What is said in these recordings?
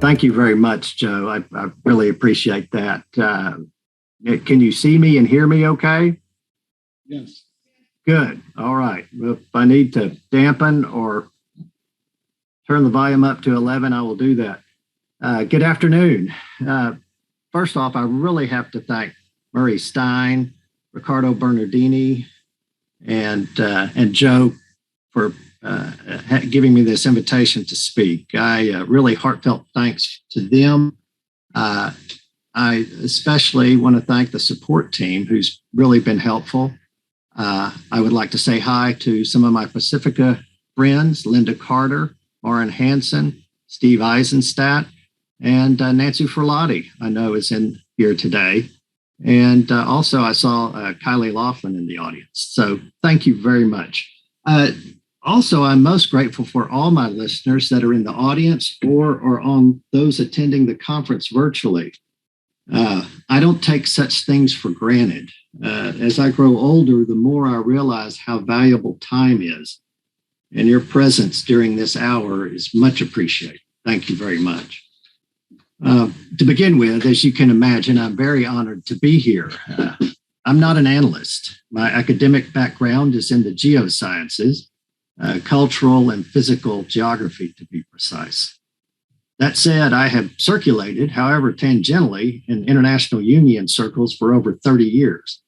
Thank you very much, Joe. I really appreciate that. Can you see me and hear me okay? Yes. Good. All right. Well, if I need to dampen or turn the volume up to 11, I will do that. Good afternoon. First off, I really have to thank Murray Stein, Riccardo Bernardini, and Joe for giving me this invitation to speak. I really heartfelt thanks to them. I especially want to thank the support team who's really been helpful. I would like to say hi to some of my Pacifica friends, Linda Carter, Maren Hansen, Steve Eisenstadt, and Nancy Ferlotti, I know is in here today. And also I saw Kylie Laughlin in the audience. So thank you very much. Also, I'm most grateful for all my listeners that are in the audience or on those attending the conference virtually. I don't take such things for granted. As I grow older, the more I realize how valuable time is. And your presence during this hour is much appreciated. Thank you very much. To begin with, as you can imagine, I'm very honored to be here. I'm not an analyst. My academic background is in the geosciences. Cultural and physical geography, to be precise. That said, I have circulated, however tangentially, in international union circles for over 30 years.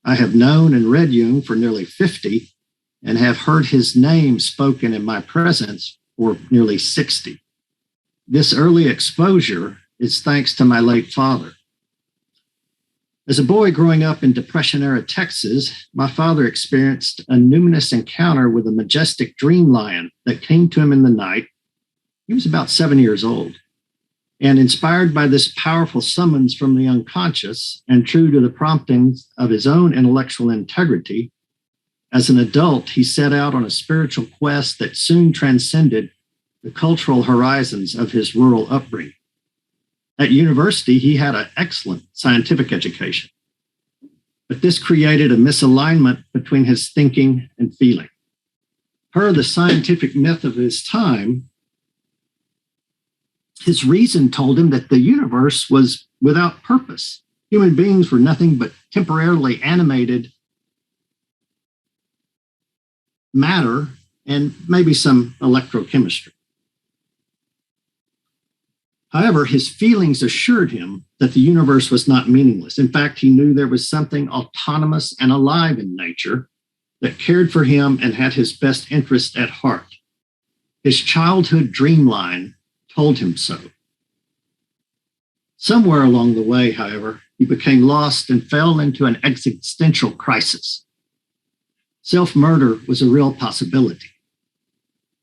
I have known and read Jung for nearly 50 and have heard his name spoken in my presence for nearly 60. This early exposure is thanks to my late father. As a boy growing up in Depression-era Texas, my father experienced a numinous encounter with a majestic dream lion that came to him in the night. He was about 7 years old. And inspired by this powerful summons from the unconscious and true to the promptings of his own intellectual integrity, as an adult, he set out on a spiritual quest that soon transcended the cultural horizons of his rural upbringing. At university, he had an excellent scientific education, but this created a misalignment between his thinking and feeling. Per the scientific myth of his time, his reason told him that the universe was without purpose. Human beings were nothing but temporarily animated matter and maybe some electrochemistry. However, his feelings assured him that the universe was not meaningless. In fact, he knew there was something autonomous and alive in nature that cared for him and had his best interest at heart. His childhood dreamline told him so. Somewhere along the way, however, he became lost and fell into an existential crisis. Self-murder was a real possibility.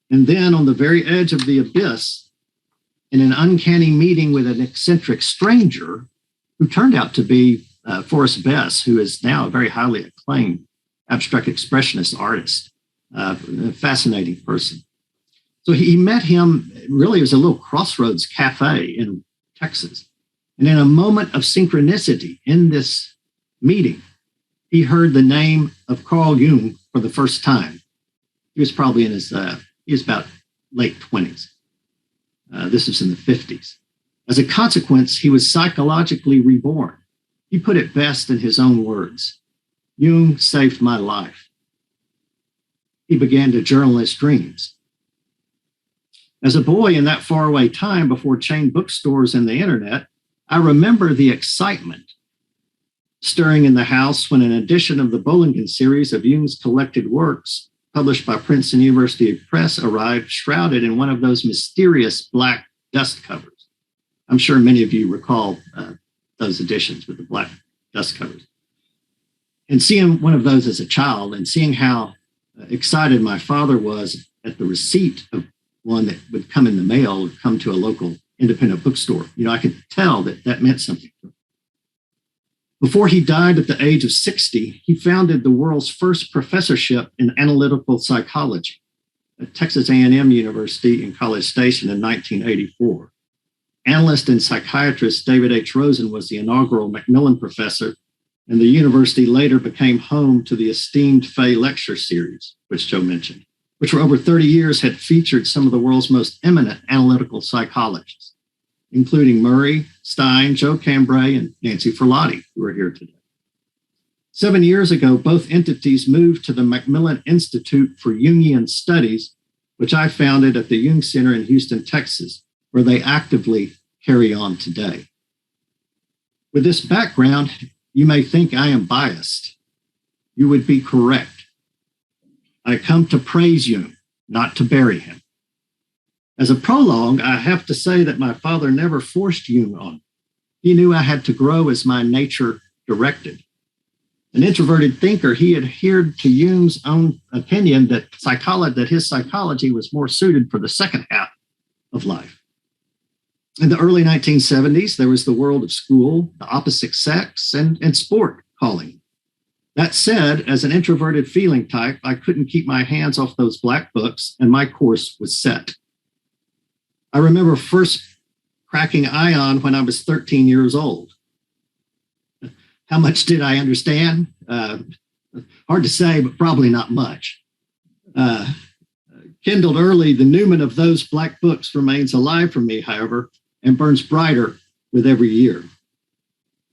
And then on the very edge of the abyss, in an uncanny meeting with an eccentric stranger who turned out to be Forrest Bess, who is now a very highly acclaimed abstract expressionist artist, a fascinating person. So he met him, really, it was a little crossroads cafe in Texas. And in a moment of synchronicity in this meeting, he heard the name of Carl Jung for the first time. He was probably in his, he was about late 20s. This was in the 50s. As a consequence, he was psychologically reborn. He put it best in his own words. Jung saved my life. He began to journal his dreams. As a boy in that faraway time before chain bookstores and the internet, I remember the excitement stirring in the house when an edition of the Bollingen series of Jung's collected works, published by Princeton University Press, arrived shrouded in one of those mysterious black dust covers. I'm sure many of you recall those editions with the black dust covers. And seeing one of those as a child and seeing how excited my father was at the receipt of one that would come in the mail, would come to a local independent bookstore, I could tell that that meant something to him. Before he died at the age of 60, he founded the world's first professorship in analytical psychology at Texas A&M University in College Station in 1984. Analyst and psychiatrist David H. Rosen was the inaugural McMillan professor, and the university later became home to the esteemed Fay Lecture Series, which Joe mentioned, which for over 30 years had featured some of the world's most eminent analytical psychologists, including Murray, Stein, Joe Cambray, and Nancy Ferlotti, who are here today. 7 years ago, both entities moved to the McMillan Institute for Jungian Studies, which I founded at the Jung Center in Houston, Texas, where they actively carry on today. With this background, you may think I am biased. You would be correct. I come to praise Jung, not to bury him. As a prologue, I have to say that my father never forced Jung on me. He knew I had to grow as my nature directed. An introverted thinker, he adhered to Jung's own opinion that his psychology was more suited for the second half of life. In the early 1970s, there was the world of school, the opposite sex, and sport calling. That said, as an introverted feeling type, I couldn't keep my hands off those black books, and my course was set. I remember first cracking ion when I was 13 years old. How much did I understand? Hard to say, but probably not much. Kindled early, the Newman of those black books remains alive for me, however, and burns brighter with every year.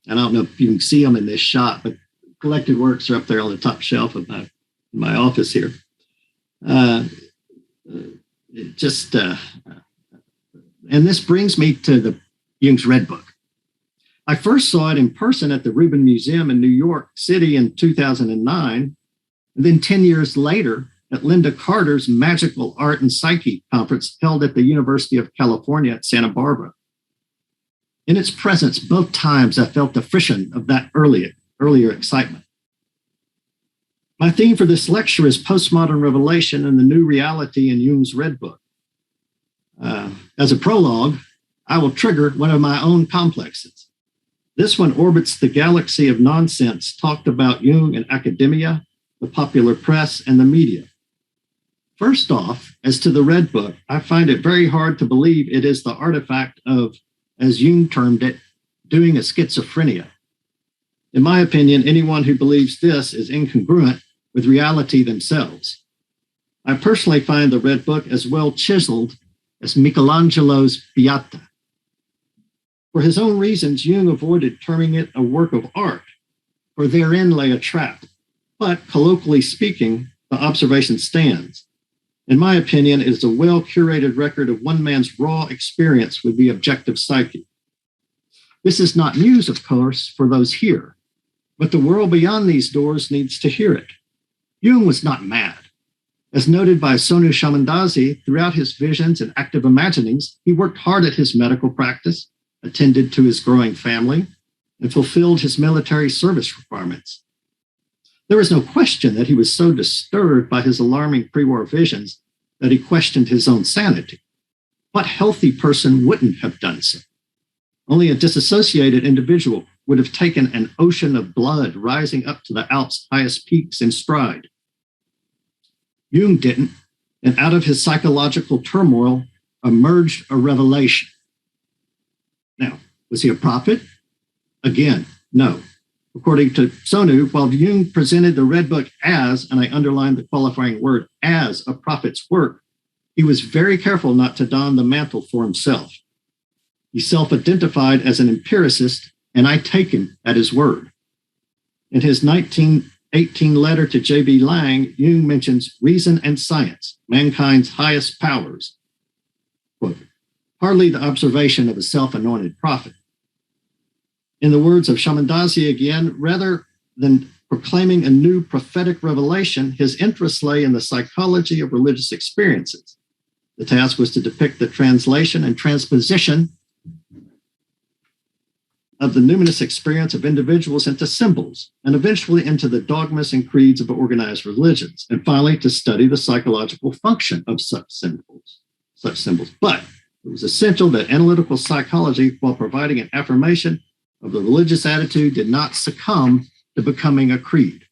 And I don't know if you can see them in this shot, but collected works are up there on the top shelf of my office here. And this brings me to the Jung's Red Book. I first saw it in person at the Rubin Museum in New York City in 2009, and then 10 years later at Linda Carter's Magical Art and Psyche conference held at the University of California at Santa Barbara. In its presence, both times I felt the frisson of that earlier excitement. My theme for this lecture is postmodern revelation and the new reality in Jung's Red Book. As a prologue, I will trigger one of my own complexes. This one orbits the galaxy of nonsense talked about Jung in academia, the popular press, and the media. First off, as to the Red Book, I find it very hard to believe it is the artifact of, as Jung termed it, doing a schizophrenia. In my opinion, anyone who believes this is incongruent with reality themselves. I personally find the Red Book as well chiseled as Michelangelo's Pieta. For his own reasons, Jung avoided terming it a work of art, for therein lay a trap. But colloquially speaking, the observation stands. In my opinion, it is a well-curated record of one man's raw experience with the objective psyche. This is not news, of course, for those here, but the world beyond these doors needs to hear it. Jung was not mad. As noted by Sonu Shamandazi, throughout his visions and active imaginings, he worked hard at his medical practice, attended to his growing family, and fulfilled his military service requirements. There is no question that he was so disturbed by his alarming pre-war visions that he questioned his own sanity. What healthy person wouldn't have done so? Only a disassociated individual would have taken an ocean of blood rising up to the Alps' highest peaks in stride. Jung didn't, and out of his psychological turmoil emerged a revelation. Now, was he a prophet? Again, no. According to Sonu, while Jung presented the Red Book as, and I underline the qualifying word, as a prophet's work, he was very careful not to don the mantle for himself. He self-identified as an empiricist, and I take him at his word. In his 1918 letter to J.B. Lang, Jung mentions reason and science, mankind's highest powers. Quote, hardly the observation of a self-anointed prophet. In the words of Shamandazi again, rather than proclaiming a new prophetic revelation, his interest lay in the psychology of religious experiences. The task was to depict the translation and transposition of the numinous experience of individuals into symbols, and eventually into the dogmas and creeds of organized religions, and finally to study the psychological function of such symbols. But it was essential that analytical psychology, while providing an affirmation of the religious attitude did not succumb to becoming a creed.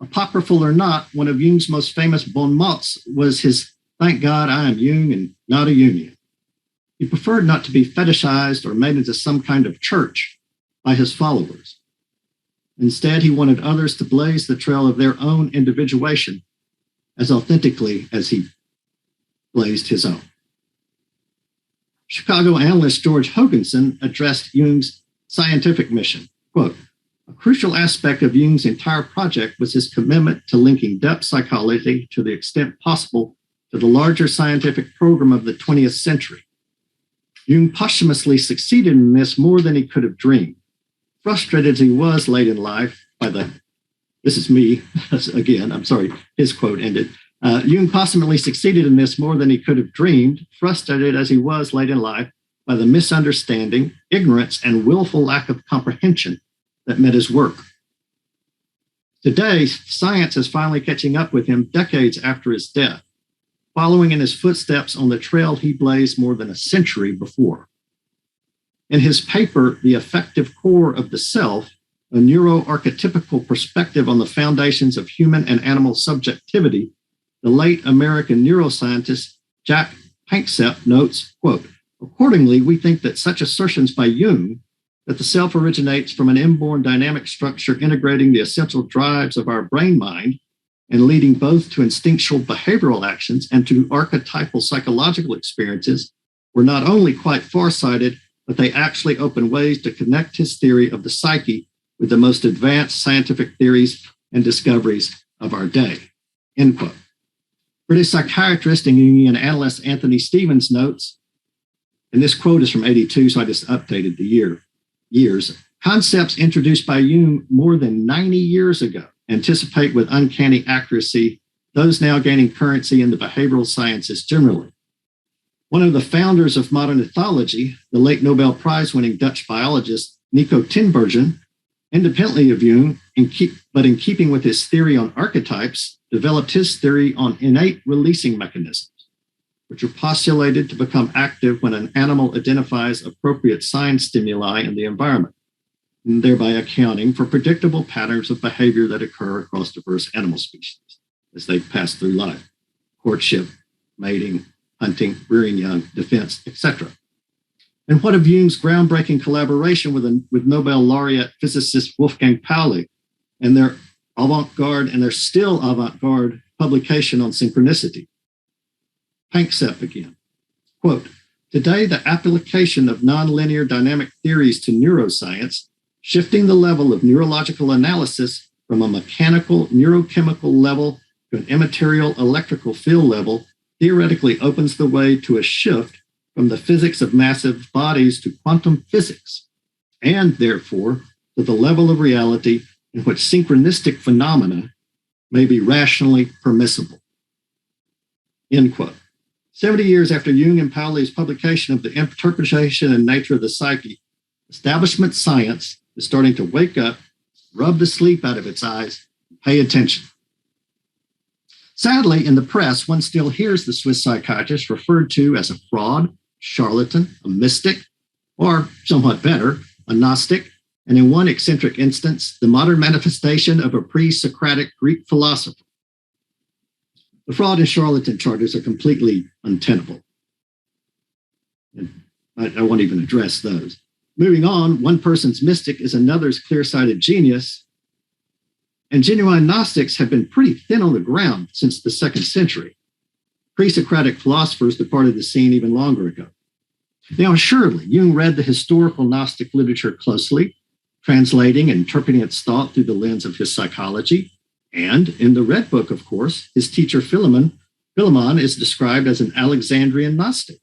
Apocryphal or not, one of Jung's most famous bon mots was his "Thank God I am Jung and not a union." He preferred not to be fetishized or made into some kind of church by his followers. Instead, he wanted others to blaze the trail of their own individuation as authentically as he blazed his own. Chicago analyst George Hoganson addressed Jung's scientific mission. Quote, "A crucial aspect of Jung's entire project was his commitment to linking depth psychology to the extent possible to the larger scientific program of the 20th century. Jung posthumously succeeded in this more than he could have dreamed. Frustrated as he was late in life by the, this is me, again, I'm sorry, his quote ended. Jung posthumously succeeded in this more than he could have dreamed, frustrated as he was late in life by the misunderstanding, ignorance, and willful lack of comprehension that met his work. Today, science is finally catching up with him decades after his death, following in his footsteps on the trail he blazed more than a century before. In his paper, The Affective Core of the Self, a neuroarchetypical perspective on the foundations of human and animal subjectivity, the late American neuroscientist Jack Panksepp notes, quote, "Accordingly, we think that such assertions by Jung that the self originates from an inborn dynamic structure integrating the essential drives of our brain mind and leading both to instinctual behavioral actions and to archetypal psychological experiences were not only quite far-sighted, but they actually open ways to connect his theory of the psyche with the most advanced scientific theories and discoveries of our day," end quote. British psychiatrist and Jungian analyst Anthony Stevens notes, and this quote is from 82, so I just updated the years, "Concepts introduced by Jung more than 90 years ago anticipate with uncanny accuracy those now gaining currency in the behavioral sciences generally. One of the founders of modern ethology, the late Nobel Prize-winning Dutch biologist Nico Tinbergen, independently of Jung, but in keeping with his theory on archetypes, developed his theory on innate releasing mechanisms, which are postulated to become active when an animal identifies appropriate sign stimuli in the environment, and thereby accounting for predictable patterns of behavior that occur across diverse animal species as they pass through life: courtship, mating, hunting, rearing young, defense, etc. And what of Jung's groundbreaking collaboration with Nobel laureate physicist Wolfgang Pauli and their still avant-garde publication on synchronicity? Panksepp again, quote, "Today, the application of nonlinear dynamic theories to neuroscience, shifting the level of neurological analysis from a mechanical neurochemical level to an immaterial electrical field level, theoretically opens the way to a shift from the physics of massive bodies to quantum physics, and therefore to the level of reality in which synchronistic phenomena may be rationally permissible," end quote. 70 years after Jung and Pauli's publication of The Interpretation and Nature of the Psyche, establishment science is starting to wake up, rub the sleep out of its eyes, and pay attention. Sadly, in the press, one still hears the Swiss psychiatrist referred to as a fraud, charlatan, a mystic, or somewhat better, a Gnostic, and in one eccentric instance, the modern manifestation of a pre-Socratic Greek philosopher. The fraud and charlatan charges are completely untenable, and I won't even address those. Moving on, one person's mystic is another's clear-sighted genius, and genuine Gnostics have been pretty thin on the ground since the 2nd century. Pre-Socratic philosophers departed the scene even longer ago. Now, surely, Jung read the historical Gnostic literature closely, translating and interpreting its thought through the lens of his psychology. And in the Red Book, of course, his teacher Philemon is described as an Alexandrian Gnostic.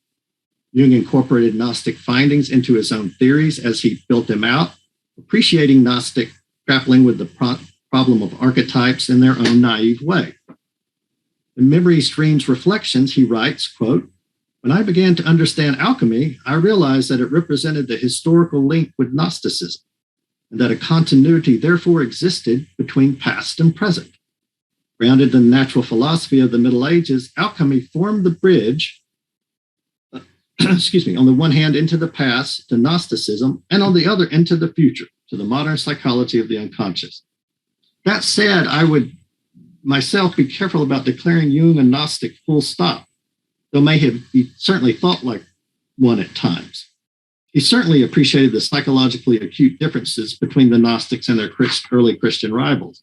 Jung incorporated Gnostic findings into his own theories as he built them out, appreciating Gnostic grappling with the problem of archetypes in their own naive way. In Memory Streams Reflections, he writes, quote, "When I began to understand alchemy, I realized that it represented the historical link with Gnosticism, and that a continuity therefore existed between past and present. Grounded in the natural philosophy of the Middle Ages, alchemy formed the bridge excuse me, on the one hand, into the past, to Gnosticism, and on the other, into the future, to the modern psychology of the unconscious. That said, I would myself be careful about declaring Jung a Gnostic full stop, though he certainly thought like one at times. He certainly appreciated the psychologically acute differences between the Gnostics and their early Christian rivals.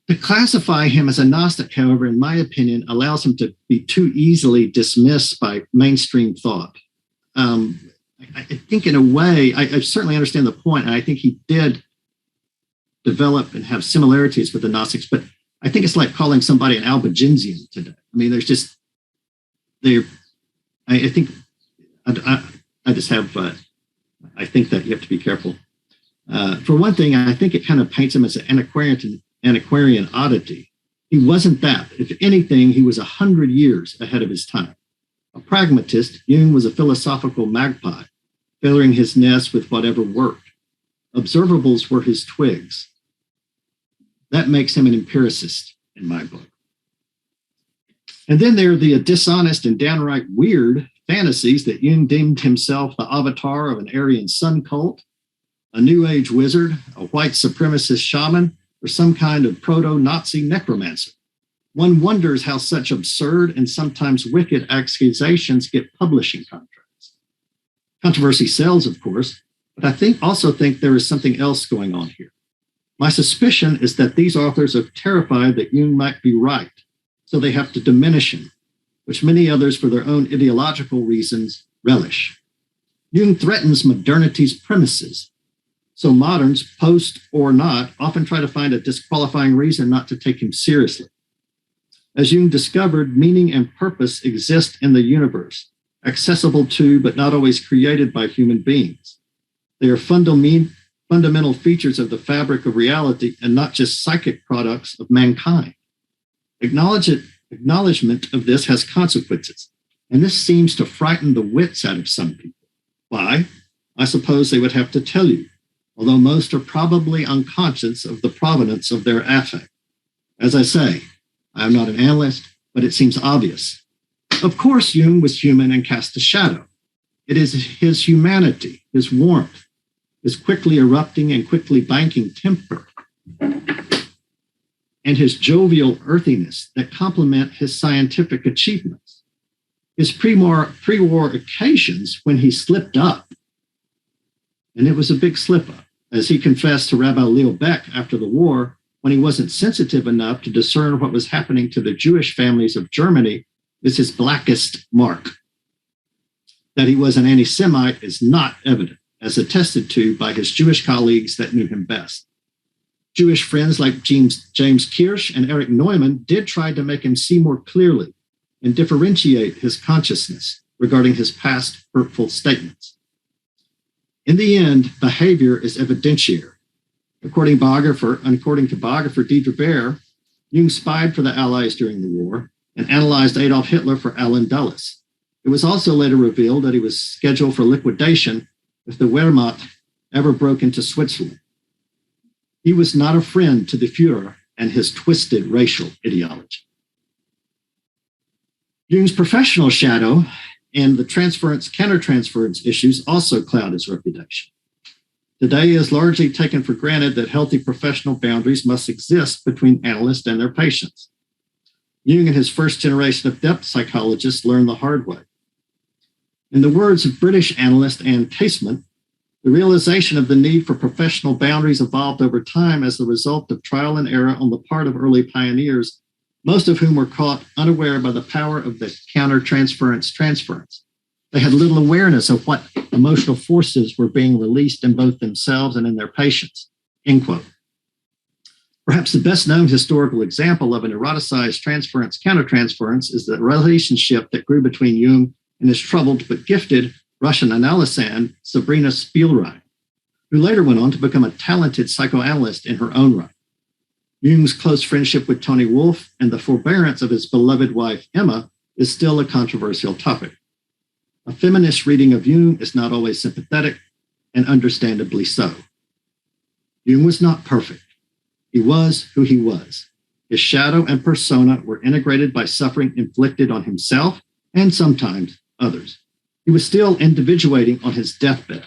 To classify him as a Gnostic, however, in my opinion, allows him to be too easily dismissed by mainstream thought. I think in a way, I certainly understand the point, and I think he did develop and have similarities with the Gnostics, but I think it's like calling somebody an Albigensian today. I mean, I think that you have to be careful. For one thing, I think it kind of paints him as an antiquarian oddity. He wasn't that. If anything, he was 100 years ahead of his time. A pragmatist, Jung was a philosophical magpie, feathering his nest with whatever worked. Observables were his twigs. That makes him an empiricist in my book. And then there are the dishonest and downright weird fantasies that Jung deemed himself the avatar of an Aryan sun cult, a New Age wizard, a white supremacist shaman, or some kind of proto-Nazi necromancer. One wonders how such absurd and sometimes wicked accusations get publishing contracts. Controversy sells, of course, but I also think there is something else going on here. My suspicion is that these authors are terrified that Jung might be right, so they have to diminish him, which many others, for their own ideological reasons, relish. Jung threatens modernity's premises, so moderns, post or not, often try to find a disqualifying reason not to take him seriously. As Jung discovered, meaning and purpose exist in the universe, accessible to but not always created by human beings. They are fundamental features of the fabric of reality and not just psychic products of mankind. Acknowledgement of this has consequences, and this seems to frighten the wits out of some people. Why? I suppose they would have to tell you, although most are probably unconscious of the provenance of their affect. As I say, I am not an analyst, but it seems obvious. Of course, Jung was human and cast a shadow. It is his humanity, his warmth, his quickly erupting and quickly banking temper, and his jovial earthiness that complement his scientific achievements. His pre-war occasions when he slipped up, and it was a big slip-up, as he confessed to Rabbi Leo Beck after the war, when he wasn't sensitive enough to discern what was happening to the Jewish families of Germany, is his blackest mark. That he was an anti-Semite is not evident, as attested to by his Jewish colleagues that knew him best. Jewish friends like James Kirsch and Erich Neumann did try to make him see more clearly and differentiate his consciousness regarding his past hurtful statements. In the end, behavior is evidentiary. According to biographer Dieter Baer, Jung spied for the Allies during the war and analyzed Adolf Hitler for Alan Dulles. It was also later revealed that he was scheduled for liquidation if the Wehrmacht ever broke into Switzerland. He was not a friend to the Führer and his twisted racial ideology. Jung's professional shadow and the countertransference issues also cloud his reputation. Today, it is largely taken for granted that healthy professional boundaries must exist between analysts and their patients. Jung and his first generation of depth psychologists learned the hard way. In the words of British analyst Anne Casement, the realization of the need for professional boundaries evolved over time as the result of trial and error on the part of early pioneers, most of whom were caught unaware by the power of the counter-transference. They had little awareness of what emotional forces were being released in both themselves and in their patients, end quote. Perhaps the best known historical example of an eroticized countertransference is the relationship that grew between Jung and his troubled but gifted Russian analysand, Sabrina Spielrein, who later went on to become a talented psychoanalyst in her own right. Jung's close friendship with Tony Wolff and the forbearance of his beloved wife, Emma, is still a controversial topic. A feminist reading of Jung is not always sympathetic, and understandably so. Jung was not perfect. He was who he was. His shadow and persona were integrated by suffering inflicted on himself and sometimes others. He was still individuating on his deathbed.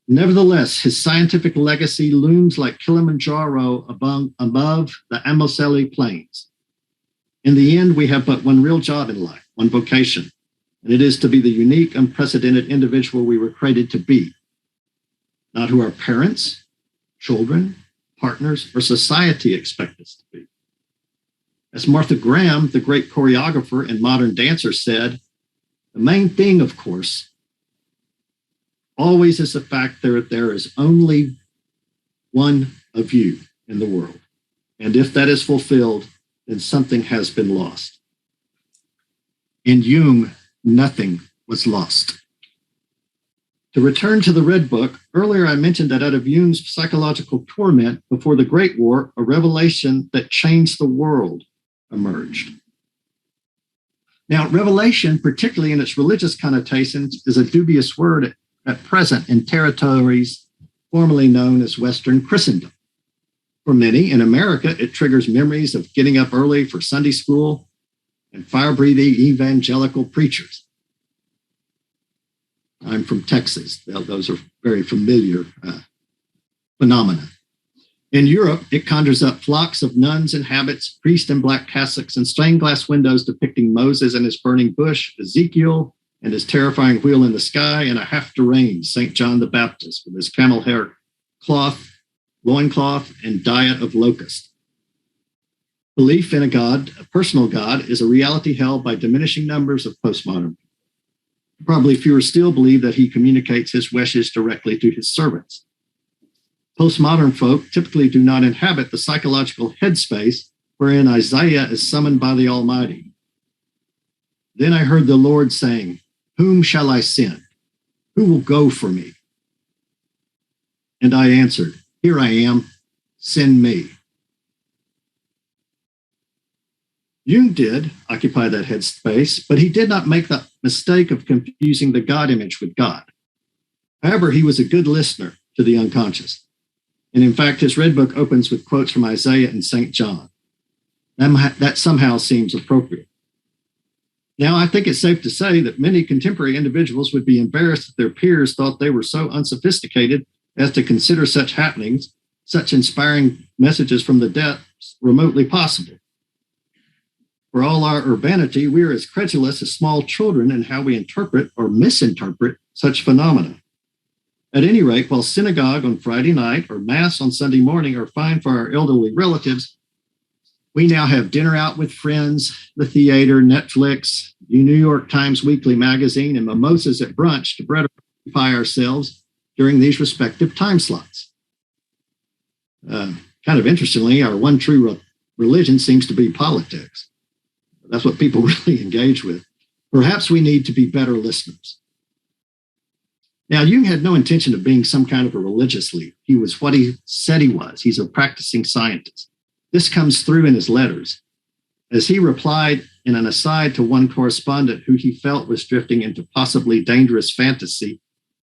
Nevertheless, his scientific legacy looms like Kilimanjaro above the Amoseli Plains. In the end, we have but one real job in life, one vocation, and it is to be the unique, unprecedented individual we were created to be, not who our parents, children, partners, or society expect us to be. As Martha Graham, the great choreographer and modern dancer, said, the main thing, of course, always is the fact that there is only one of you in the world. And if that is fulfilled, then something has been lost. In Jung, nothing was lost. To return to the Red Book, earlier I mentioned that out of Jung's psychological torment before the Great War, a revelation that changed the world emerged. Now, revelation, particularly in its religious connotations, is a dubious word at present in territories formerly known as Western Christendom. For many in America, it triggers memories of getting up early for Sunday school and fire-breathing evangelical preachers. I'm from Texas. Those are very familiar phenomena. In Europe, it conjures up flocks of nuns in habits, priests in black cassocks, and stained glass windows depicting Moses and his burning bush, Ezekiel and his terrifying wheel in the sky, and a half-deranged St. John the Baptist with his camel hair cloth, loincloth, and diet of locust. Belief in a God, a personal God, is a reality held by diminishing numbers of postmodern. Probably fewer still believe that he communicates his wishes directly to his servants. Postmodern folk typically do not inhabit the psychological headspace wherein Isaiah is summoned by the Almighty. Then I heard the Lord saying, whom shall I send? Who will go for me? And I answered, here I am, send me. Jung did occupy that headspace, but he did not make the mistake of confusing the God image with God. However, he was a good listener to the unconscious. And in fact, his Red Book opens with quotes from Isaiah and St. John. That somehow seems appropriate. Now, I think it's safe to say that many contemporary individuals would be embarrassed that their peers thought they were so unsophisticated as to consider such happenings, such inspiring messages from the depths, remotely possible. For all our urbanity, we are as credulous as small children in how we interpret or misinterpret such phenomena. At any rate, while synagogue on Friday night or Mass on Sunday morning are fine for our elderly relatives, we now have dinner out with friends, the theater, Netflix, the New York Times Weekly magazine, and mimosas at brunch to gratify ourselves during these respective time slots. Kind of interestingly, our one true religion seems to be politics. That's what people really engage with. Perhaps we need to be better listeners. Now, Jung had no intention of being some kind of a religious leader. He was what he said he was. He's a practicing scientist. This comes through in his letters. As he replied in an aside to one correspondent who he felt was drifting into possibly dangerous fantasy,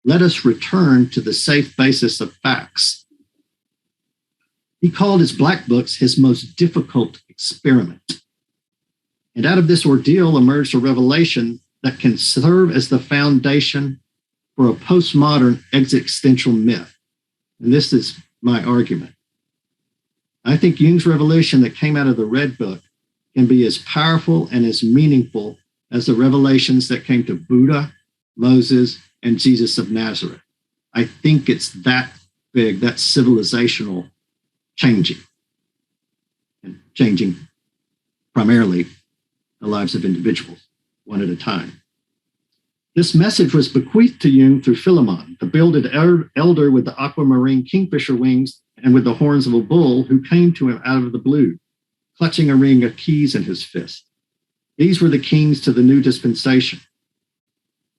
let us return to the safe basis of facts. He called his black books his most difficult experiment. And out of this ordeal emerged a revelation that can serve as the foundation for a postmodern existential myth. And this is my argument. I think Jung's revelation that came out of the Red Book can be as powerful and as meaningful as the revelations that came to Buddha, Moses, and Jesus of Nazareth. I think it's that big, that civilizational changing, and changing primarily the lives of individuals, one at a time. This message was bequeathed to Jung through Philemon, the bearded elder with the aquamarine kingfisher wings and with the horns of a bull, who came to him out of the blue, clutching a ring of keys in his fist. These were the keys to the new dispensation.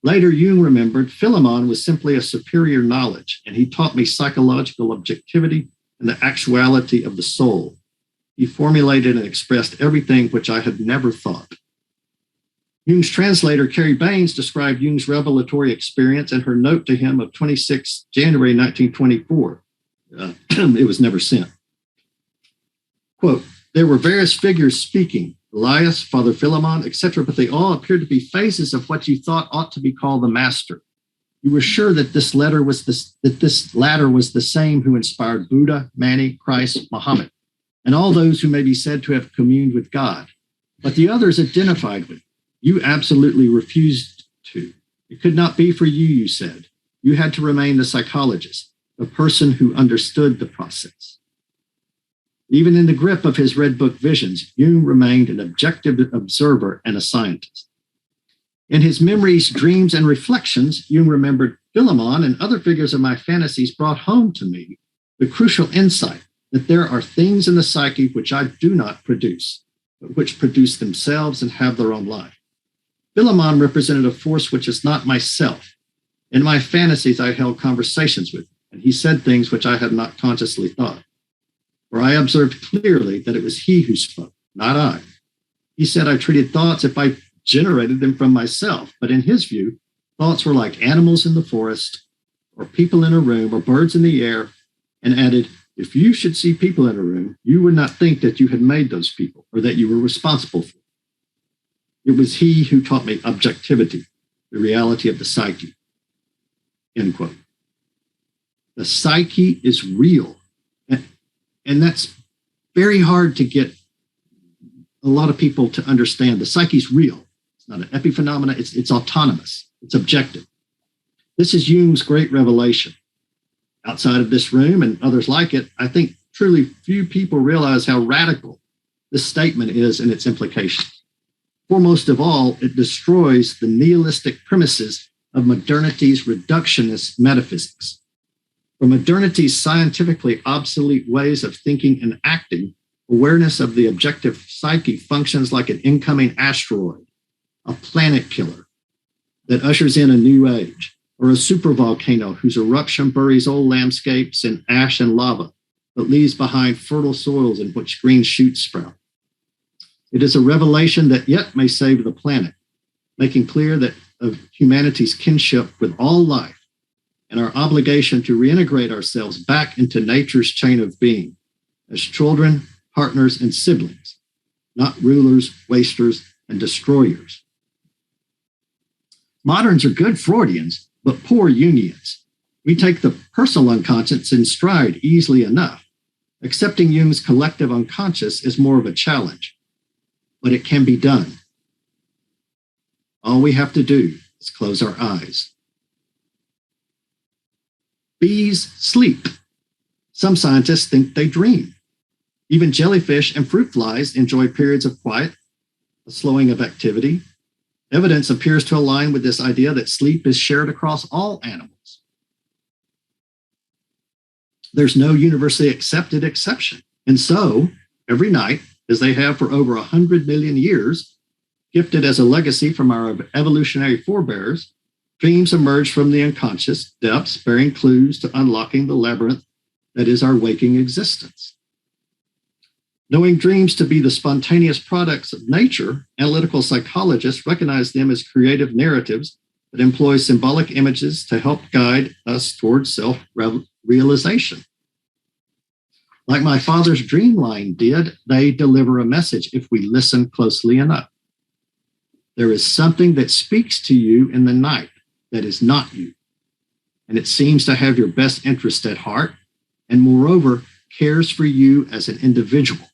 Later, Jung remembered Philemon was simply a superior knowledge, and he taught me psychological objectivity and the actuality of the soul. He formulated and expressed everything which I had never thought. Jung's translator, Carrie Baines, described Jung's revelatory experience in her note to him of 26 January 1924. It was never sent. Quote, There were various figures speaking, Elias, Father Philemon, etc., but they all appeared to be phases of what you thought ought to be called the master. You were sure that this latter was the same who inspired Buddha, Mani, Christ, Muhammad, and all those who may be said to have communed with God. But the others identified with you absolutely refused to. It could not be for you, you said. You had to remain the psychologist, the person who understood the process. Even in the grip of his Red Book visions, Jung remained an objective observer and a scientist. In his memories, dreams, and reflections, Jung remembered Philemon and other figures of my fantasies brought home to me the crucial insight that there are things in the psyche which I do not produce, but which produce themselves and have their own life. Philemon represented a force which is not myself. In my fantasies, I held conversations with him, and he said things which I had not consciously thought. For I observed clearly that it was he who spoke, not I. He said I treated thoughts if I generated them from myself, but in his view, thoughts were like animals in the forest, or people in a room, or birds in the air, and added, if you should see people in a room, you would not think that you had made those people, or that you were responsible for them. It was he who taught me objectivity, the reality of the psyche. End quote. The psyche is real. And that's very hard to get a lot of people to understand. The psyche is real. It's not an epiphenomena. It's autonomous. It's objective. This is Jung's great revelation. Outside of this room and others like it, I think truly few people realize how radical this statement is in its implications. Foremost of all, it destroys the nihilistic premises of modernity's reductionist metaphysics. For modernity's scientifically obsolete ways of thinking and acting, awareness of the objective psyche functions like an incoming asteroid, a planet killer that ushers in a new age, or a supervolcano whose eruption buries old landscapes in ash and lava, but leaves behind fertile soils in which green shoots sprout. It is a revelation that yet may save the planet, making clear that of humanity's kinship with all life and our obligation to reintegrate ourselves back into nature's chain of being as children, partners, and siblings, not rulers, wasters, and destroyers. Moderns are good Freudians, but poor Jungians. We take the personal unconscious in stride easily enough. Accepting Jung's collective unconscious is more of a challenge, but it can be done. All we have to do is close our eyes. Bees sleep. Some scientists think they dream. Even jellyfish and fruit flies enjoy periods of quiet, a slowing of activity. Evidence appears to align with this idea that sleep is shared across all animals. There's no universally accepted exception. And so, every night, as they have for over 100 million years, gifted as a legacy from our evolutionary forebears, dreams emerge from the unconscious depths, bearing clues to unlocking the labyrinth that is our waking existence. Knowing dreams to be the spontaneous products of nature, analytical psychologists recognize them as creative narratives that employ symbolic images to help guide us towards self-realization. Like my father's dream line did, they deliver a message if we listen closely enough. There is something that speaks to you in the night that is not you, and it seems to have your best interest at heart, and moreover, cares for you as an individual.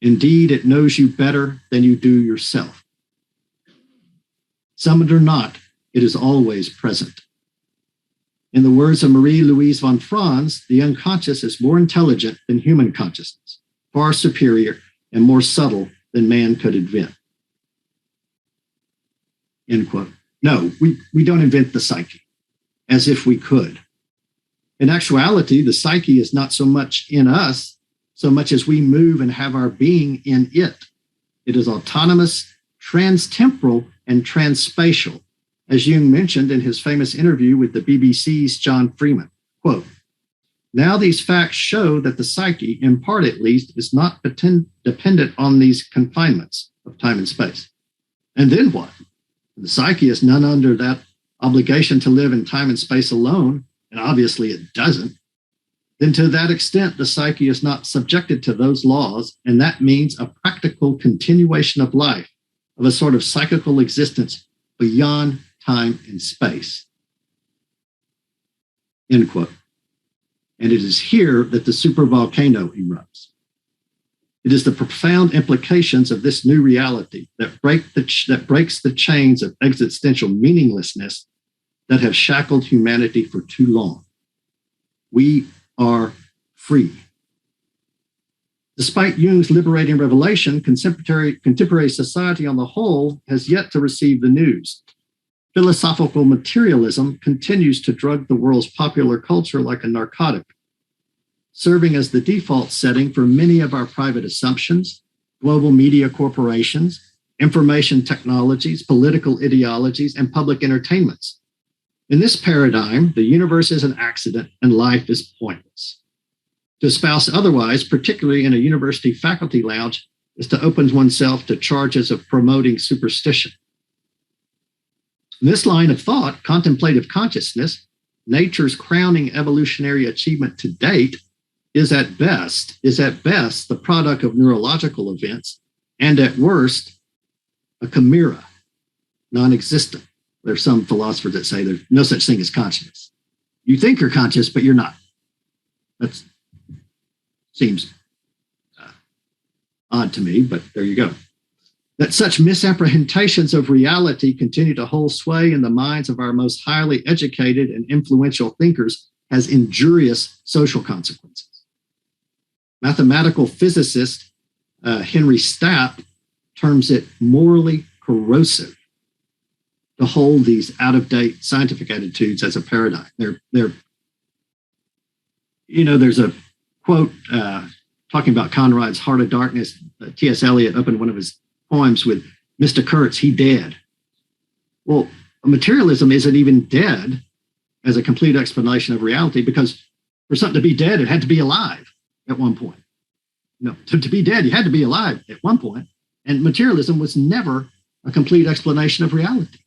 Indeed, it knows you better than you do yourself. Summoned or not, it is always present. In the words of Marie-Louise von Franz, the unconscious is more intelligent than human consciousness, far superior and more subtle than man could invent. End quote. No, we don't invent the psyche, as if we could. In actuality, the psyche is not so much in us, so much as we move and have our being in it. It is autonomous, trans-temporal, and trans-spatial, as Jung mentioned in his famous interview with the BBC's John Freeman. Quote, now these facts show that the psyche, in part at least, is not dependent on these confinements of time and space. And then what? The psyche is none under that obligation to live in time and space alone, and obviously it doesn't. then to that extent, the psyche is not subjected to those laws, and that means a practical continuation of life, of a sort of psychical existence beyond time and space. End quote. And it is here that the supervolcano erupts. It is the profound implications of this new reality that breaks the chains of existential meaninglessness that have shackled humanity for too long. We are free. Despite Jung's liberating revelation, contemporary society on the whole has yet to receive the news. Philosophical materialism continues to drug the world's popular culture like a narcotic, serving as the default setting for many of our private assumptions, global media corporations, information technologies, political ideologies, and public entertainments. In this paradigm, the universe is an accident and life is pointless. To espouse otherwise, particularly in a university faculty lounge, is to open oneself to charges of promoting superstition. In this line of thought, contemplative consciousness, nature's crowning evolutionary achievement to date, is at best the product of neurological events, and at worst, a chimera, non-existent. There's some philosophers that say there's no such thing as consciousness. You think you're conscious, but you're not. That seems odd to me, but there you go. That such misapprehensions of reality continue to hold sway in the minds of our most highly educated and influential thinkers has injurious social consequences. Mathematical physicist Henry Stapp terms it morally corrosive to hold these out-of-date scientific attitudes as a paradigm. There's a quote talking about Conrad's Heart of Darkness. T.S. Eliot opened one of his poems with, "Mr. Kurtz, he dead." Well, materialism isn't even dead as a complete explanation of reality, because for something to be dead, it had to be alive at one point. No, to be dead, you had to be alive at one point. And materialism was never a complete explanation of reality.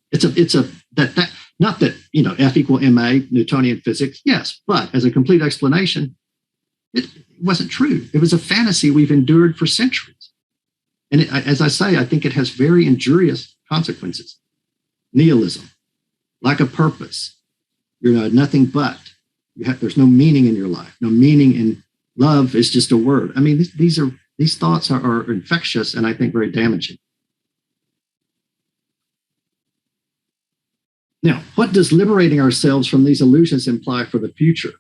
Not that, F equal ma, Newtonian physics, yes, but as a complete explanation, it wasn't true. It was a fantasy we've endured for centuries. And as I say, I think it has very injurious consequences. Nihilism, lack of purpose. You're nothing but. There's no meaning in your life, no meaning in love is just a word. I mean, these thoughts are infectious and I think very damaging. Now, what does liberating ourselves from these illusions imply for the future?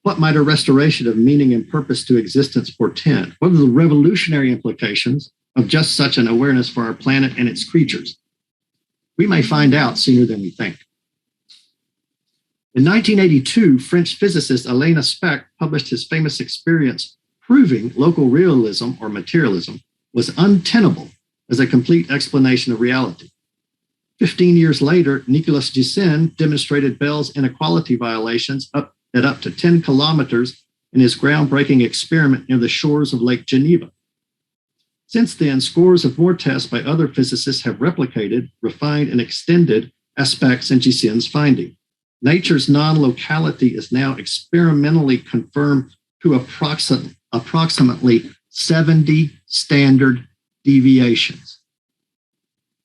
What might a restoration of meaning and purpose to existence portend? What are the revolutionary implications of just such an awareness for our planet and its creatures? We may find out sooner than we think. In 1982, French physicist Alain Aspect published his famous experience proving local realism or materialism was untenable as a complete explanation of reality. 15 years later, Nicolas Gisin demonstrated Bell's inequality violations at up to 10 kilometers in his groundbreaking experiment near the shores of Lake Geneva. Since then, scores of more tests by other physicists have replicated, refined, and extended Aspect's and Gisin's finding. Nature's non-locality is now experimentally confirmed to approximately 70 standard deviations.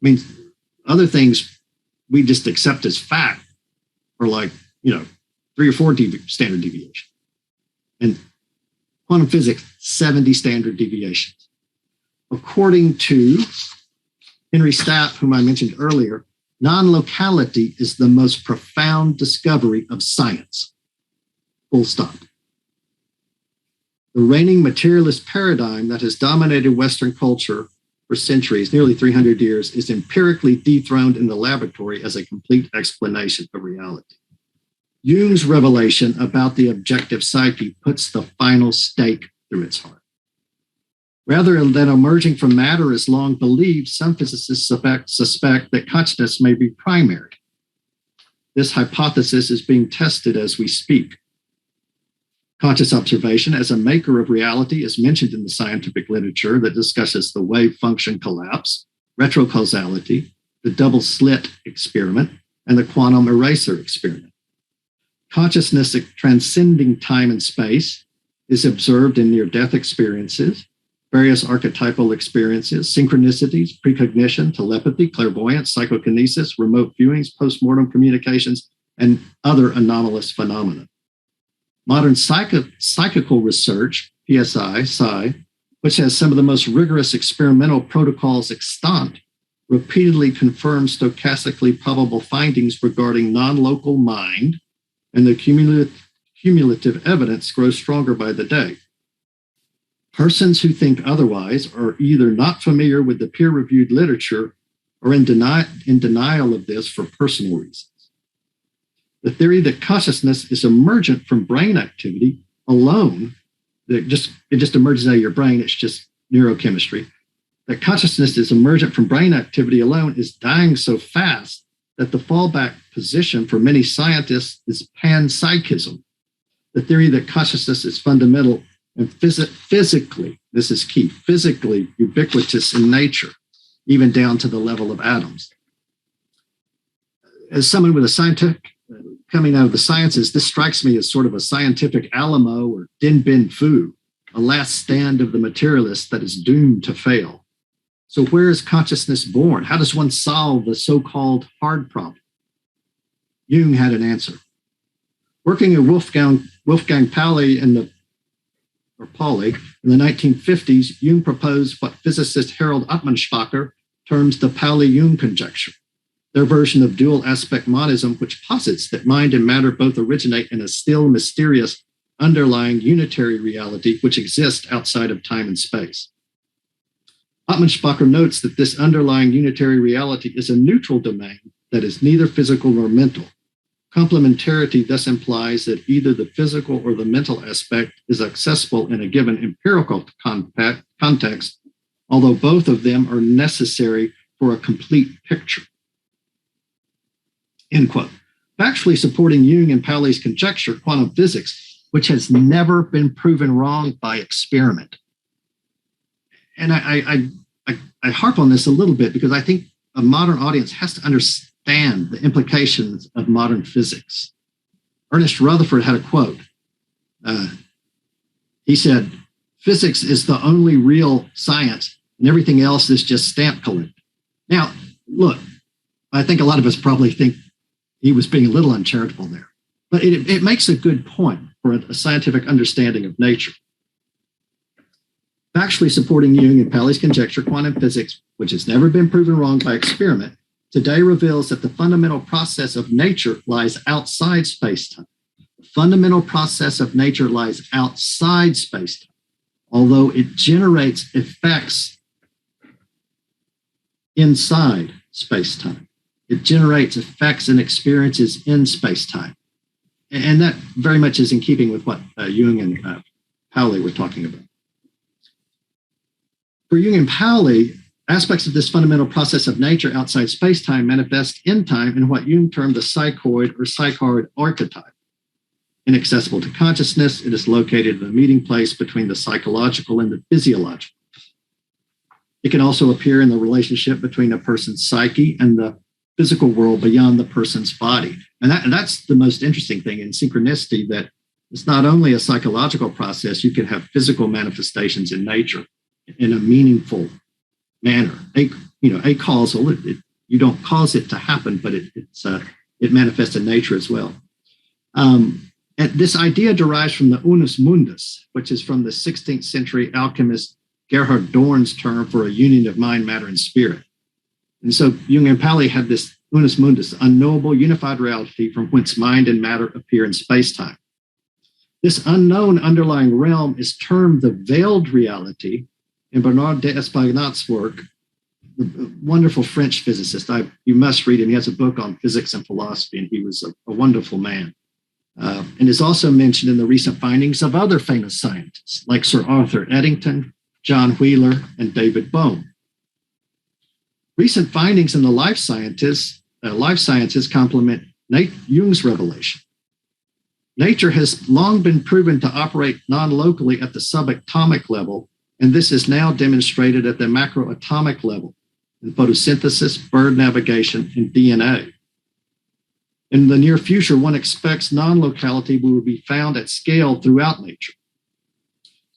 I mean, other things we just accept as fact are like, 3 or 4 standard deviations. And quantum physics, 70 standard deviations. According to Henry Stapp, whom I mentioned earlier, non-locality is the most profound discovery of science. Full stop. The reigning materialist paradigm that has dominated Western culture for centuries, nearly 300 years, is empirically dethroned in the laboratory as a complete explanation of reality. Jung's revelation about the objective psyche puts the final stake through its heart. Rather than emerging from matter as long believed, some physicists suspect that consciousness may be primary. This hypothesis is being tested as we speak. Conscious observation as a maker of reality is mentioned in the scientific literature that discusses the wave function collapse, retrocausality, the double slit experiment, and the quantum eraser experiment. Consciousness transcending time and space is observed in near-death experiences, various archetypal experiences, synchronicities, precognition, telepathy, clairvoyance, psychokinesis, remote viewings, postmortem communications, and other anomalous phenomena. Modern psychical research, PSI, which has some of the most rigorous experimental protocols extant, repeatedly confirms stochastically probable findings regarding non-local mind, and the cumulative evidence grows stronger by the day. Persons who think otherwise are either not familiar with the peer-reviewed literature or in denial of this for personal reasons. The theory that consciousness is emergent from brain activity alone, that it just emerges out of your brain, it's just neurochemistry, that consciousness is emergent from brain activity alone is dying so fast that the fallback position for many scientists is panpsychism, the theory that consciousness is fundamental and physically, this is key, physically ubiquitous in nature, even down to the level of atoms. As someone with a scientific, coming out of the sciences, this strikes me as sort of a scientific Alamo or Dien Bien Phu, a last stand of the materialist that is doomed to fail. So where is consciousness born? How does one solve the so-called hard problem? Jung had an answer. Working with Wolfgang Pauli in the 1950s, Jung proposed what physicist Harold Upmanspacher terms the Pauli-Jung conjecture, their version of dual aspect monism, which posits that mind and matter both originate in a still mysterious underlying unitary reality which exists outside of time and space. Upmanspacher notes that this underlying unitary reality is a neutral domain that is neither physical nor mental. Complementarity thus implies that either the physical or the mental aspect is accessible in a given empirical context, although both of them are necessary for a complete picture. End quote. Factually supporting Jung and Pauli's conjecture, quantum physics, which has never been proven wrong by experiment. And I harp on this a little bit because I think a modern audience has to understand the implications of modern physics. Ernest Rutherford had a quote. He said, "Physics is the only real science and everything else is just stamp collecting." Now, look, I think a lot of us probably think he was being a little uncharitable there, but it makes a good point for a scientific understanding of nature. Factually supporting Jung and Pauli's conjecture, quantum physics, which has never been proven wrong by experiment, today reveals that the fundamental process of nature lies outside space-time. The fundamental process of nature lies outside space-time, although it generates effects inside space-time. It generates effects and experiences in space-time. And that very much is in keeping with what Jung and Pauli were talking about. For Jung and Pauli, aspects of this fundamental process of nature outside space-time manifest in time in what Jung termed the psychoid or psychoid archetype. Inaccessible to consciousness, it is located in the meeting place between the psychological and the physiological. It can also appear in the relationship between a person's psyche and the physical world beyond the person's body. And that's the most interesting thing in synchronicity, that it's not only a psychological process, you can have physical manifestations in nature in a meaningful manner. A causal, you don't cause it to happen, but it manifests in nature as well. And this idea derives from the unus mundus, which is from the 16th century alchemist Gerhard Dorn's term for a union of mind, matter, and spirit. And so Jung and Pauli had this unus mundus, unknowable unified reality from whence mind and matter appear in space-time. This unknown underlying realm is termed the veiled reality in Bernard d'Espagnat's work, the wonderful French physicist. You must read him. He has a book on physics and philosophy, and he was a wonderful man. And is also mentioned in the recent findings of other famous scientists like Sir Arthur Eddington, John Wheeler, and David Bohm. Recent findings in the life sciences complement Jung's revelation. Nature has long been proven to operate non-locally at the subatomic level, and this is now demonstrated at the macroatomic level in photosynthesis, bird navigation, and DNA. In the near future, one expects non-locality will be found at scale throughout nature.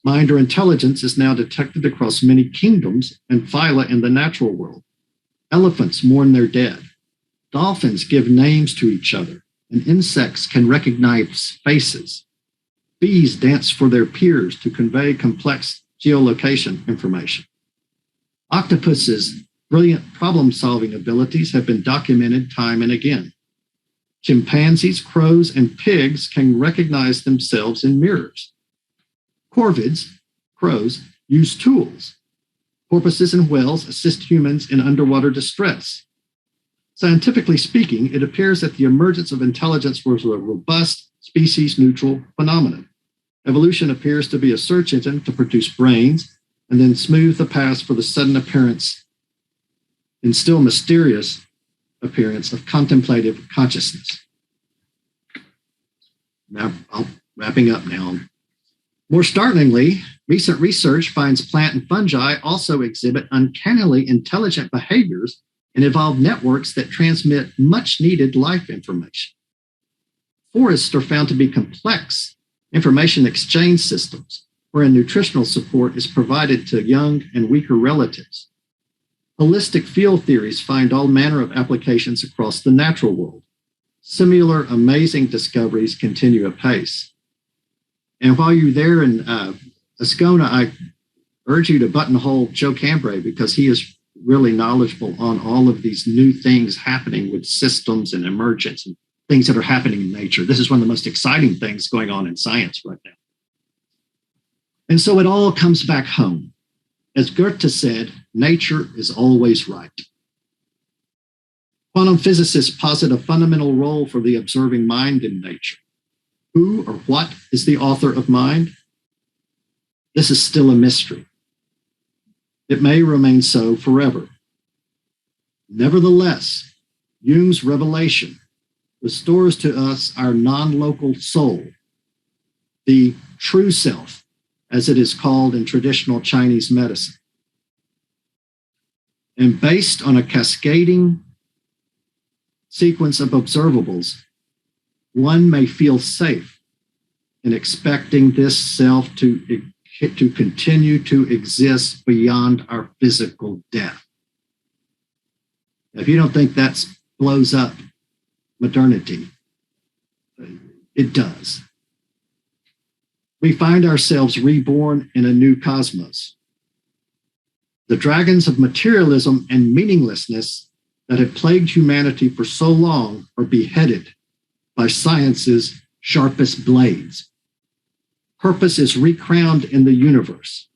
Mind or intelligence is now detected across many kingdoms and phyla in the natural world. Elephants mourn their dead. Dolphins give names to each other, and insects can recognize faces. Bees dance for their peers to convey complex geolocation information. Octopus's brilliant problem-solving abilities have been documented time and again. Chimpanzees, crows, and pigs can recognize themselves in mirrors. Corvids, crows, use tools. Porpoises and whales assist humans in underwater distress. Scientifically speaking, it appears that the emergence of intelligence was a robust, species-neutral phenomenon. Evolution appears to be a search engine to produce brains and then smooth the path for the sudden appearance and still mysterious appearance of contemplative consciousness. Now, wrapping up now. More startlingly, recent research finds plant and fungi also exhibit uncannily intelligent behaviors and evolve networks that transmit much-needed life information. Forests are found to be complex information exchange systems wherein nutritional support is provided to young and weaker relatives. Holistic field theories find all manner of applications across the natural world. Similar amazing discoveries continue apace. And while you're there in Ascona, I urge you to buttonhole Joe Cambray because he is really knowledgeable on all of these new things happening with systems and emergence and things that are happening in nature. This is one of the most exciting things going on in science right now. And so it all comes back home. As Goethe said, nature is always right. Quantum physicists posit a fundamental role for the observing mind in nature. Who or what is the author of mind? This is still a mystery. It may remain so forever. Nevertheless, Jung's revelation restores to us our non-local soul, the true self, as it is called in traditional Chinese medicine. And based on a cascading sequence of observables, one may feel safe in expecting this self to continue to exist beyond our physical death. If you don't think that blows up modernity, it does. We find ourselves reborn in a new cosmos. The dragons of materialism and meaninglessness that have plagued humanity for so long are beheaded by science's sharpest blades. Purpose is recrowned in the universe.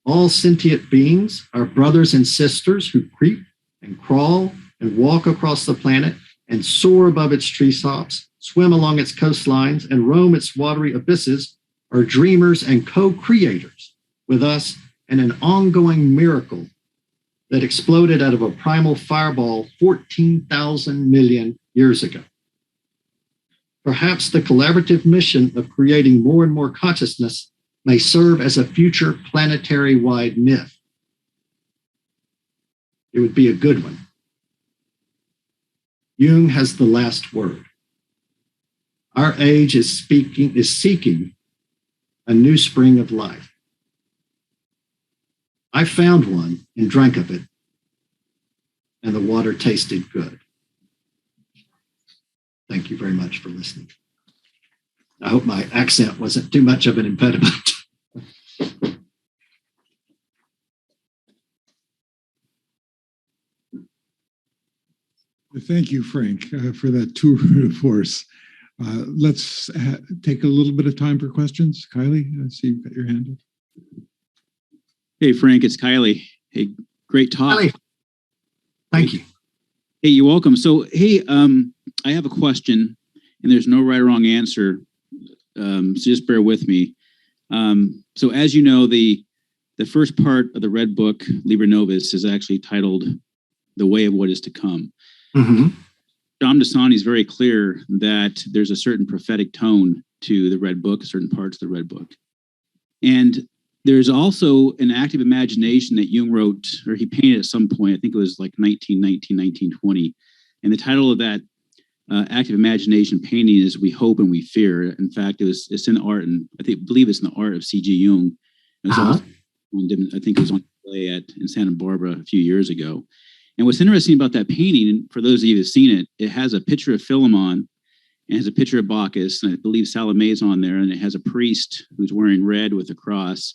All sentient beings are brothers and sisters who creep and crawl and walk across the planet and soar above its treetops, swim along its coastlines, and roam its watery abysses, are dreamers and co-creators with us in an ongoing miracle that exploded out of a primal fireball 14,000 million years ago. Perhaps the collaborative mission of creating more and more consciousness may serve as a future planetary-wide myth. It would be a good one. Jung has the last word. Our age is seeking a new spring of life. I found one and drank of it, and the water tasted good. Thank you very much for listening. I hope my accent wasn't too much of an impediment. Thank you, Frank, for that tour de force. Let's take a little bit of time for questions. Kylie, I see you've got your hand up. Hey, Frank, it's Kylie. Hey, great talk. Kylie. Thank you. Hey, you're welcome. So, hey, I have a question, and there's no right or wrong answer, so just bear with me. So, as you know, the first part of the Red Book, Libre Novus, is actually titled "The Way of What Is to Come." Mm-hmm. Dom Dasani is very clear that there's a certain prophetic tone to the Red Book, certain parts of the Red Book, and there's also an active imagination that Jung wrote, or he painted at some point. I think it was like 1919, 1920, and the title of that active imagination painting is we hope and we fear. In fact, it's in art, and believe it's in the art of C.G. Jung. It was also I think it was on display in Santa Barbara a few years ago. And what's interesting about that painting, and for those of you who've seen it, it has a picture of Philemon, and has a picture of Bacchus, and I believe Salome's on there, and it has a priest who's wearing red with a cross.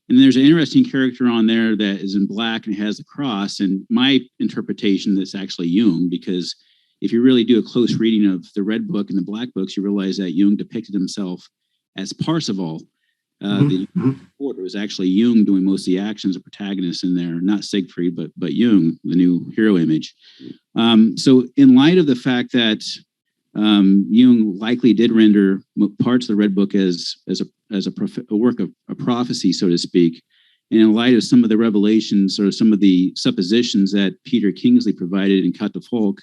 And there's an interesting character on there that is in black and has the cross. And my interpretation, that's actually Jung, because if you really do a close reading of the red book and the black books, you realize that Jung depicted himself as Parsifal. The it was actually Jung doing most of the actions, a protagonist in there, not Siegfried, but Jung, the new hero image. So in light of the fact that Jung likely did render parts of the Red Book as a work of a prophecy, so to speak, and in light of some of the revelations or some of the suppositions that Peter Kingsley provided in Cut to Folk,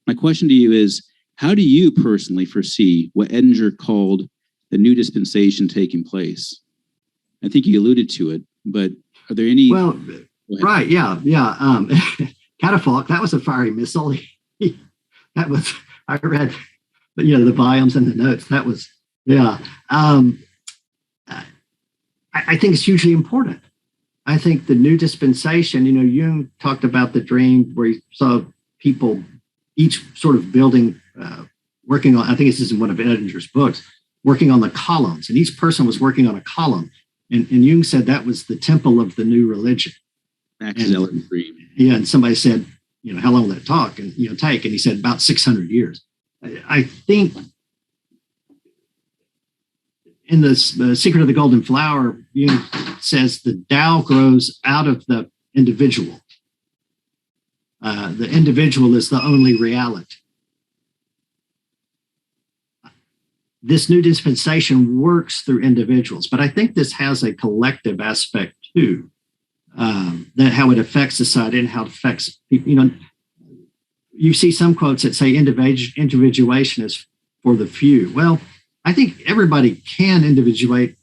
my question to you is, how do you personally foresee what Edinger called the new dispensation taking place? I think you alluded to it, but are there any... Well, right, yeah. Catafalque, that was a fiery missile. That was, I read, but the volumes and the notes, that was, I think it's hugely important. I think the new dispensation, Jung talked about the dream where he saw people each sort of building, working on, I think this is in one of Edinger's books, working on the columns, and each person was working on a column. And Jung said that was the temple of the new religion. Excellent dream. Yeah, and somebody said, how long will that talk and take? And he said about 600 years. I think in the Secret of the Golden Flower, Jung says the Tao grows out of the individual. The individual is the only reality. This new dispensation works through individuals, but I think this has a collective aspect too, that how it affects society and how it affects people. You see some quotes that say individuation is for the few. Well, I think everybody can individuate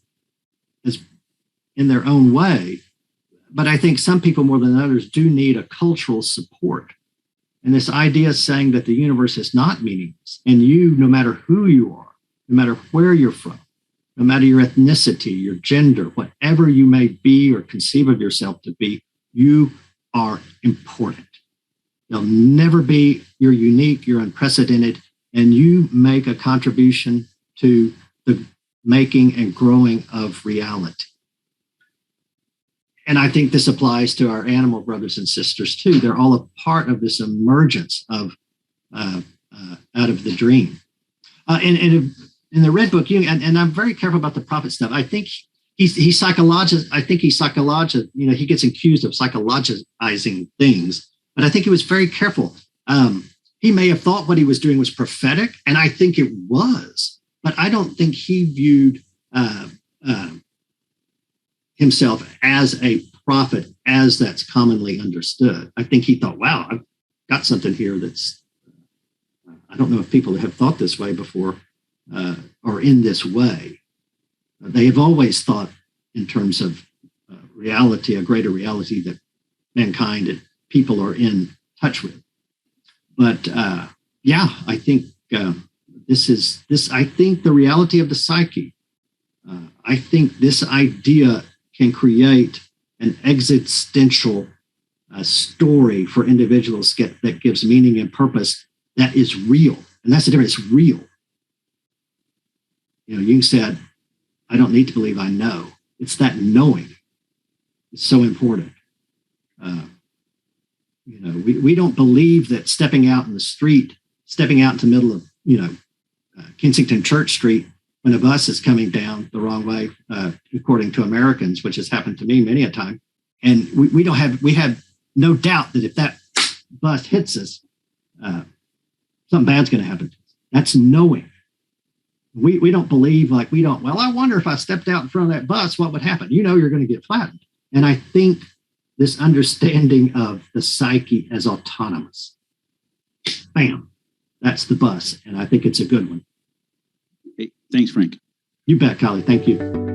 as in their own way, but I think some people more than others do need a cultural support. And this idea saying that the universe is not meaningless, and you, no matter who you are, no matter where you're from, no matter your ethnicity, your gender, whatever you may be or conceive of yourself to be, you are important. You'll never be, you're unique, you're unprecedented, and you make a contribution to the making and growing of reality. And I think this applies to our animal brothers and sisters too. They're all a part of this emergence of out of the dream. And in the Red Book, and I'm very careful about the prophet stuff. I think he psychologizes. He gets accused of psychologizing things, but I think he was very careful. He may have thought what he was doing was prophetic, and I think it was, but I don't think he viewed himself as a prophet as that's commonly understood. I think he thought, wow, I've got something here that's, I don't know if people have thought this way before or in this way. They have always thought in terms of reality, a greater reality that mankind and people are in touch with. But I think I think the reality of the psyche, I think this idea can create an existential story for individuals that gives meaning and purpose that is real. And that's the difference, it's real. Jung said, I don't need to believe I know. It's that knowing. It's so important. We don't believe that stepping out in the street, stepping out into the middle of, Kensington Church Street, when a bus is coming down the wrong way, according to Americans, which has happened to me many a time. And we have no doubt that if that bus hits us, something bad's going to happen to us. That's knowing. We don't believe I wonder if I stepped out in front of that bus, what would happen? You're going to get flattened. And I think this understanding of the psyche as autonomous, bam, that's the bus. And I think it's a good one. Hey, thanks, Frank. You bet, Kylie. Thank you.